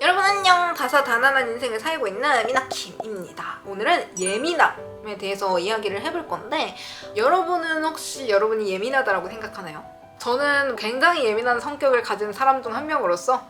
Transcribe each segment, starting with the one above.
여러분 안녕. 다사다난한 인생을 살고 있는 미나킴입니다. 오늘은 예민함에 대해서 이야기를 해볼 건데, 여러분은 혹시 여러분이 예민하다고 생각하나요? 저는 굉장히 예민한 성격을 가진 사람 중 한 명으로서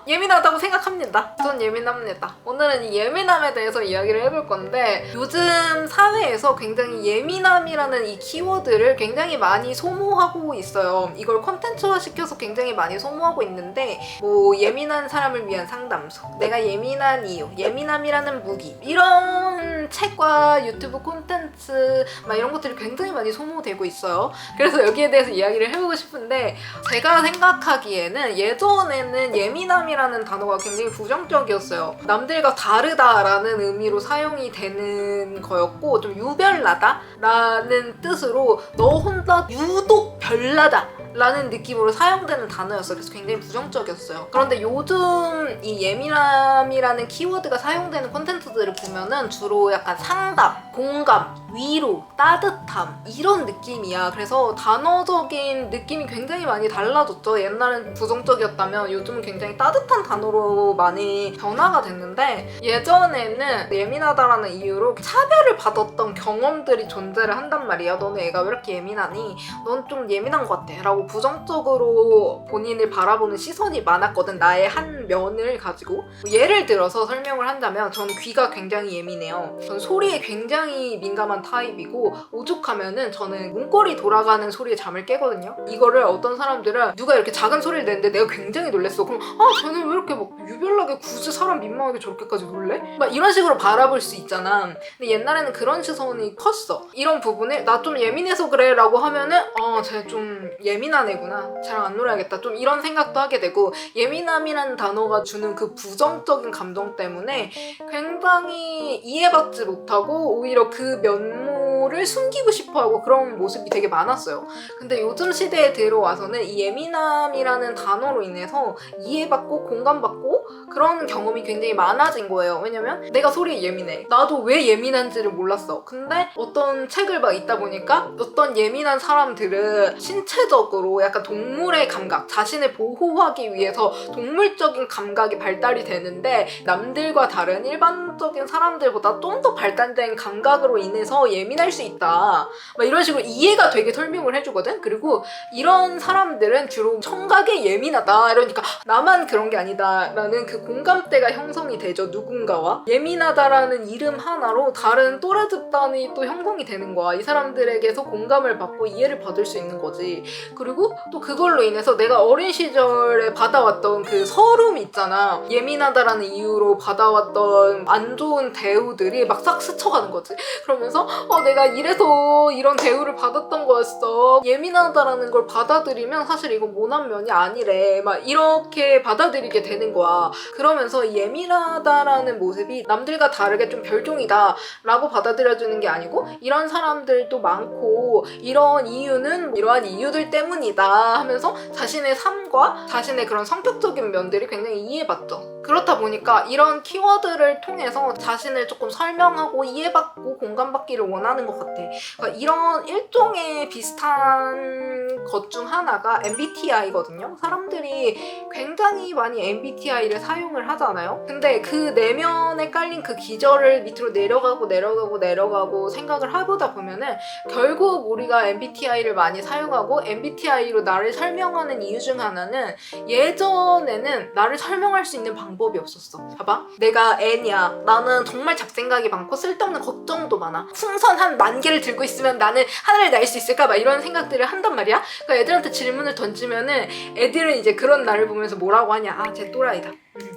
예민하다고 생각합니다. 전 예민합니다. 오늘은 이 예민함에 대해서 이야기를 해볼 건데, 요즘 사회에서 굉장히 예민함이라는 이 키워드를 굉장히 많이 소모하고 있어요. 이걸 콘텐츠화 시켜서 굉장히 많이 소모하고 있는데, 뭐 예민한 사람을 위한 상담소, 내가 예민한 이유, 예민함이라는 무기, 이런 책과 유튜브 콘텐츠 막 이런 것들이 굉장히 많이 소모되고 있어요. 그래서 여기에 대해서 이야기를 해보고 싶은데, 제가 생각하기에는 예전에는 예민함이라는 단어가 굉장히 부정적이었어요. 남들과 다르다라는 의미로 사용이 되는 거였고, 좀 유별나다라는 뜻으로 너 혼자 유독 별나다 라는 느낌으로 사용되는 단어였어요. 그래서 굉장히 부정적이었어요. 그런데 요즘 이 예민함이라는 키워드가 사용되는 콘텐츠들을 보면은 주로 약간 상담, 공감, 위로, 따뜻함 이런 느낌이야. 그래서 단어적인 느낌이 굉장히 많이 달라졌죠. 옛날엔 부정적이었다면 요즘은 굉장히 따뜻한 단어로 많이 변화가 됐는데, 예전에는 예민하다라는 이유로 차별을 받았던 경험들이 존재를 한단 말이야. 너는 애가 왜 이렇게 예민하니? 넌 좀 예민한 것 같아 라고 부정적으로 본인을 바라보는 시선이 많았거든. 나의 한 면을 가지고. 예를 들어서 설명을 한다면, 저는 귀가 굉장히 예민해요. 저는 소리에 굉장히 민감한 타입이고, 오죽하면은 저는 문고리 돌아가는 소리에 잠을 깨거든요. 이거를 어떤 사람들은 누가 이렇게 작은 소리를 내는데 내가 굉장히 놀랬어. 그럼 쟤는 왜 이렇게 막 유별나게 굳이 사람 민망하게 저렇게까지 놀래? 막 이런 식으로 바라볼 수 있잖아. 근데 옛날에는 그런 시선이 컸어. 이런 부분을 나 좀 예민해서 그래 라고 하면은 쟤 좀 예민한 애구나, 쟤랑 안 놀아야겠다, 좀 이런 생각도 하게 되고, 예민함이라는 단어가 주는 그 부정적인 감정 때문에 굉장히 이해받지 못하고 오히려 그 면모를 숨기고 싶어하고 그런 모습이 되게 많았어요. 근데 요즘 시대에 들어와서는 이 예민함이라는 단어로 인해서 이해받고 공감받고 그런 경험이 굉장히 많아진 거예요. 왜냐면 내가 소리에 예민해. 나도 왜 예민한지를 몰랐어. 근데 어떤 책을 막 읽다 보니까 어떤 예민한 사람들은 신체적으로 약간 동물의 감각, 자신을 보호하기 위해서 동물적인 감각이 발달이 되는데, 남들과 다른 일반적인 사람들보다 좀 더 발달된 감각으로 인해서 예민할 수 있다, 막 이런 식으로 이해가 되게 설명을 해주거든. 그리고 이런 사람들은 주로 청각에 예민하다 이러니까 나만 그런 게 아니다 라는 그 공감대가 형성이 되죠. 누군가와 예민하다라는 이름 하나로 다른 또래 집단이 또 형성이 되는 거야. 이 사람들에게서 공감을 받고 이해를 받을 수 있는 거지. 그리고 또 그걸로 인해서 내가 어린 시절에 받아왔던 그 서름 있잖아. 예민하다라는 이유로 받아왔던 안 좋은 대우들이 막 싹 스쳐가는 거지. 그러면서 내가 이래서 이런 대우를 받았던 거였어. 예민하다라는 걸 받아들이면 사실 이건 모난 면이 아니래. 막 이렇게 받아들이게 되는 거야. 그러면서 예민하다라는 모습이 남들과 다르게 좀 별종이다 라고 받아들여주는 게 아니고, 이런 사람들도 많고 이런 이유는 이러한 이유들 때문이다 하면서 자신의 삶과 자신의 그런 성격적인 면들이 굉장히 이해받죠. 그렇다 보니까 이런 키워드를 통해서 자신을 조금 설명하고 이해받고 공감받기를 원하는 것 같아. 그러니까 이런 일종의 비슷한 것 중 하나가 MBTI거든요. 사람들이 굉장히 많이 MBTI를 사용을 하잖아요. 근데 그 내면에 깔린 그 기저를 밑으로 내려가고 생각을 해보다 보면은, 결국 우리가 MBTI를 많이 사용하고 MBTI로 나를 설명하는 이유 중 하나는, 예전에는 나를 설명할 수 있는 방법이 없었어. 봐봐, 내가 N이야. 나는 정말 잡생각이 많고 쓸데없는 걱정도 많아. 풍선 한 10,000개를 들고 있으면 나는 하늘을 날 수 있을까? 막 이런 생각들을 한단 말이야. 그러니까 애들한테 질문을 던지면은 애들은 이제 그런 나를 보면서 뭐라고 하냐? 쟤 또라이다.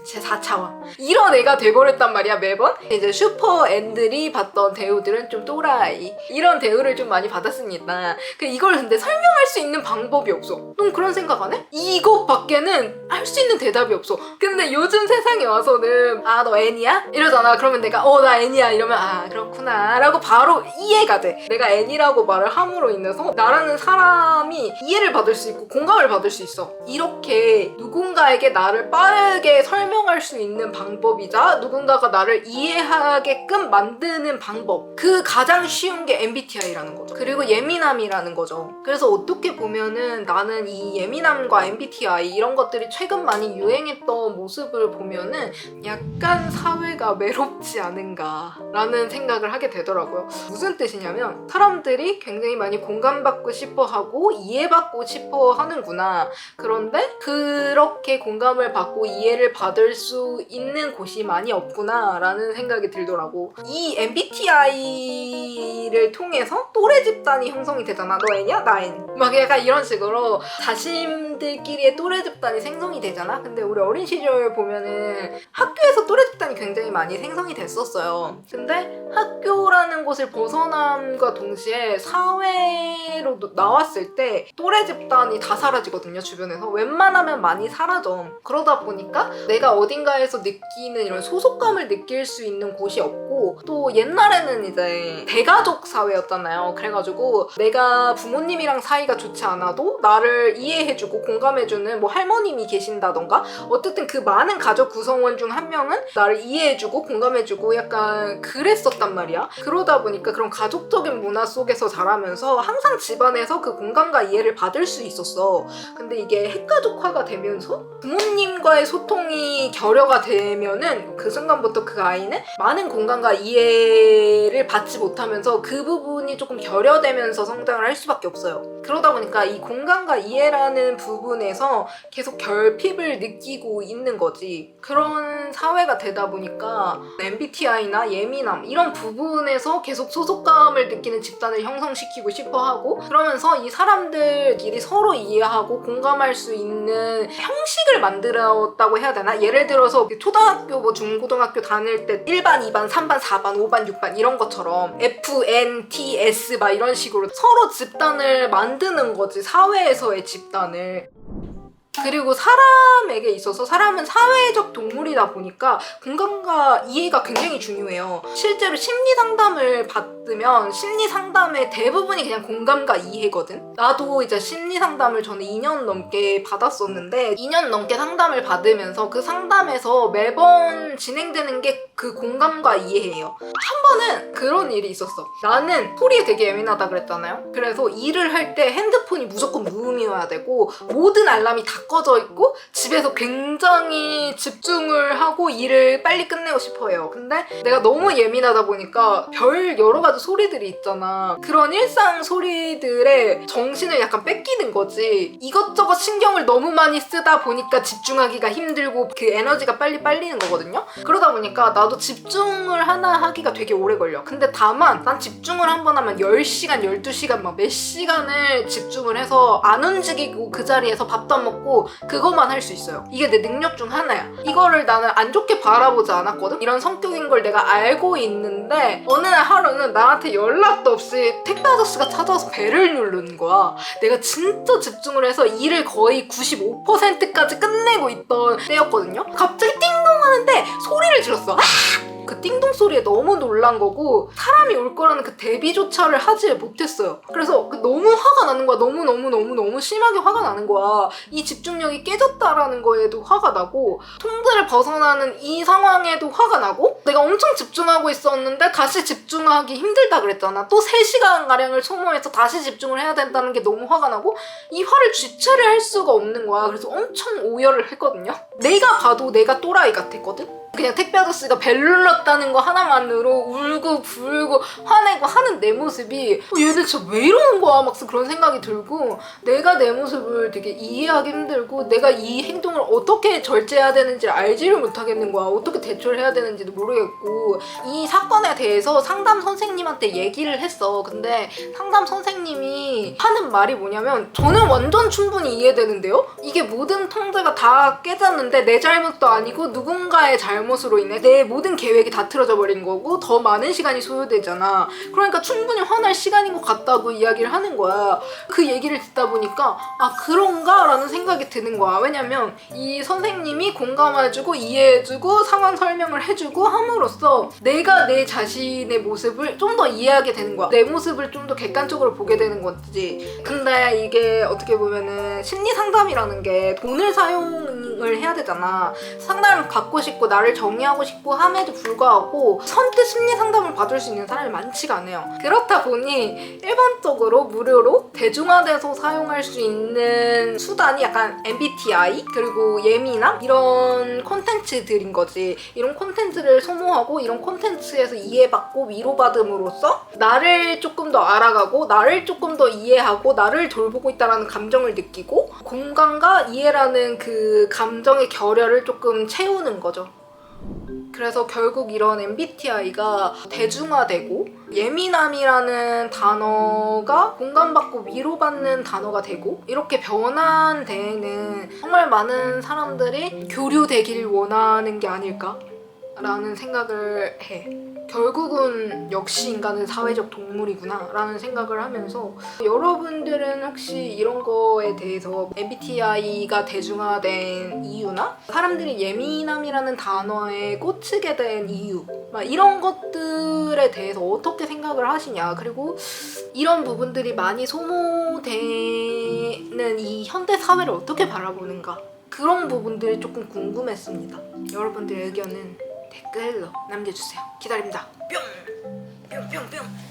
제 4차원 이런 애가 돼버렸단 말이야. 매번 이제 슈퍼 N들이 받던 대우들은 좀 또라이, 이런 대우를 좀 많이 받았습니다. 이걸 근데 설명할 수 있는 방법이 없어. 넌 그런 생각 안 해? 이것밖에는 할 수 있는 대답이 없어. 근데 요즘 세상에 와서는 너 N이야? 이러잖아. 그러면 내가 나 N이야 이러면 그렇구나 라고 바로 이해가 돼. 내가 N이라고 말을 함으로 인해서 나라는 사람이 이해를 받을 수 있고 공감을 받을 수 있어. 이렇게 누군가에게 나를 빠르게 설명 설명할 수 있는 방법이자 누군가가 나를 이해하게끔 만드는 방법, 그 가장 쉬운 게 MBTI라는 거죠. 그리고 예민함이라는 거죠. 그래서 어떻게 보면은 나는 이 예민함과 MBTI 이런 것들이 최근 많이 유행했던 모습을 보면은 약간 사회가 외롭지 않은가라는 생각을 하게 되더라고요. 무슨 뜻이냐면 사람들이 굉장히 많이 공감받고 싶어 하고 이해받고 싶어 하는구나. 그런데 그렇게 공감을 받고 이해를 받을 수 있는 곳이 많이 없구나 라는 생각이 들더라고. 이 MBTI를 통해서 또래 집단이 형성이 되잖아. 너 N이야? 나 N. 막 약간 이런 식으로 자신들끼리의 또래 집단이 생성이 되잖아. 근데 우리 어린 시절 보면은 학교에서 또래 집단이 굉장히 많이 생성이 됐었어요. 근데 학교라는 곳을 벗어남과 동시에 사회로 나왔을 때 또래 집단이 다 사라지거든요. 주변에서 웬만하면 많이 사라져. 그러다 보니까 내가 어딘가에서 느끼는 이런 소속감을 느낄 수 있는 곳이 없고, 또 옛날에는 이제 대가족 사회였잖아요. 그래가지고 내가 부모님이랑 사이가 좋지 않아도 나를 이해해주고 공감해주는 뭐 할머님이 계신다던가 어쨌든 그 많은 가족 구성원 중 한 명은 나를 이해해주고 공감해주고 약간 그랬었단 말이야. 그러다 보니까 그런 가족적인 문화 속에서 자라면서 항상 집안에서 그 공감과 이해를 받을 수 있었어. 근데 이게 핵가족화가 되면서 부모님과의 소통이 결여가 되면은 그 순간부터 그 아이는 많은 공감과 이해를 받지 못하면서 그 부분이 조금 결여되면서 성장을 할 수밖에 없어요. 그러다 보니까 이 공감과 이해라는 부분에서 계속 결핍을 느끼고 있는 거지. 그런 사회가 되다 보니까 MBTI나 예민함 이런 부분에서 계속 소속감을 느끼는 집단을 형성시키고 싶어 하고, 그러면서 이 사람들끼리 서로 이해하고 공감할 수 있는 형식을 만들었다고 해야 되나? 예를 들어서 초등학교 뭐 중고등학교 다닐 때 1반, 2반, 3반, 4반, 5반, 6반 이런 것처럼 F, N, T, S 막 이런 식으로 서로 집단을 만드는 거지. 사회에서의 집단을. 그리고 사람에게 있어서 사람은 사회적 동물이다 보니까 공감과 이해가 굉장히 중요해요. 실제로 심리 상담을 받으면 심리 상담의 대부분이 그냥 공감과 이해거든. 나도 이제 심리 상담을 저는 2년 넘게 받았었는데 2년 넘게 상담을 받으면서 그 상담에서 매번 진행되는 게 그 공감과 이해예요. 한 번은 그런 일이 있었어. 나는 소리에 되게 예민하다 그랬잖아요. 그래서 일을 할 때 핸드폰이 무조건 무음이어야 되고 모든 알람이 다 꺼져 있고 집에서 굉장히 집중을 하고 일을 빨리 끝내고 싶어 해요. 근데 내가 너무 예민하다 보니까 별 여러 가지 소리들이 있잖아. 그런 일상 소리들에 정신을 약간 뺏기는 거지. 이것저것 신경을 너무 많이 쓰다 보니까 집중하기가 힘들고 그 에너지가 빨리 빨리는 거거든요. 그러다 보니까 나도 집중을 하나 하기가 되게 오래 걸려. 근데 다만 난 집중을 한 번 하면 10시간, 12시간 막 몇 시간을 집중을 해서 안 움직이고 그 자리에서 밥도 안 먹고 그것만 할 수 있어요. 이게 내 능력 중 하나야. 이거를 나는 안 좋게 바라보지 않았거든? 이런 성격인 걸 내가 알고 있는데 어느 날 하루는 나한테 연락도 없이 택배 아저씨가 찾아와서 벨을 누르는 거야. 내가 진짜 집중을 해서 일을 거의 95%까지 끝내고 있던 때였거든요? 갑자기 띵동 하는데 소리를 질렀어. 그 띵동 소리에 너무 놀란 거고 사람이 올 거라는 그 대비조차를 하지 못했어요. 그래서 너무 화가 나는 거야. 너무 심하게 화가 나는 거야. 이 집중력이 깨졌다라는 거에도 화가 나고 통제를 벗어나는 이 상황에도 화가 나고 내가 엄청 집중하고 있었는데 다시 집중하기 힘들다 그랬잖아. 또 3시간가량을 소모해서 다시 집중을 해야 된다는 게 너무 화가 나고 이 화를 주체를 할 수가 없는 거야. 그래서 엄청 오열을 했거든요. 내가 봐도 내가 또라이 같았거든? 그냥 택배 아저씨가 벨 눌렀다는 거 하나만으로 울고 불고 화내고 하는 내 모습이 얘들 진짜 왜 이러는 거야 막 그런 생각이 들고 내가 내 모습을 되게 이해하기 힘들고 내가 이 행동을 어떻게 절제해야 되는지 알지를 못하겠는 거야. 어떻게 대처를 해야 되는지도 모르겠고 이 사건에 대해서 상담 선생님한테 얘기를 했어. 근데 상담 선생님이 하는 말이 뭐냐면 저는 완전 충분히 이해되는데요? 이게 모든 통제가 다 깨졌는데 내 잘못도 아니고 누군가의 잘못 잘못으로 인해 내 모든 계획이 다 틀어져 버린 거고 더 많은 시간이 소요되잖아. 그러니까 충분히 화날 시간인 것 같다고 이야기를 하는 거야. 그 얘기를 듣다 보니까 아 그런가? 라는 생각이 드는 거야. 왜냐면 이 선생님이 공감해주고 이해해주고 상황 설명을 해주고 함으로써 내가 내 자신의 모습을 좀 더 이해하게 되는 거야. 내 모습을 좀 더 객관적으로 보게 되는 거지. 근데 이게 어떻게 보면은 심리 상담이라는 게 돈을 사용을 해야 되잖아. 상담을 받고 싶고 나를 정의하고 싶고 함에도 불구하고 선뜻 심리 상담을 받을 수 있는 사람이 많지가 않아요. 그렇다 보니 일반적으로 무료로 대중화돼서 사용할 수 있는 수단이 약간 MBTI 그리고 예민함 이런 콘텐츠들인 거지. 이런 콘텐츠를 소모하고 이런 콘텐츠에서 이해받고 위로받음으로써 나를 조금 더 알아가고 나를 조금 더 이해하고 나를 돌보고 있다는 감정을 느끼고 공감과 이해라는 그 감정의 결여를 조금 채우는 거죠. 그래서 결국 이런 MBTI가 대중화되고 예민함이라는 단어가 공감받고 위로받는 단어가 되고 이렇게 변한 데에는 정말 많은 사람들이 교류되길 원하는 게 아닐까? 라는 생각을 해. 결국은 역시 인간은 사회적 동물이구나 라는 생각을 하면서 여러분들은 혹시 이런 거에 대해서 MBTI가 대중화된 이유나 사람들이 예민함이라는 단어에 꽂히게 된 이유 막 이런 것들에 대해서 어떻게 생각을 하시냐, 그리고 이런 부분들이 많이 소모되는 이 현대 사회를 어떻게 바라보는가, 그런 부분들이 조금 궁금했습니다. 여러분들의 의견은 댓글로 남겨주세요. 기다립니다. 뿅! 뿅뿅뿅!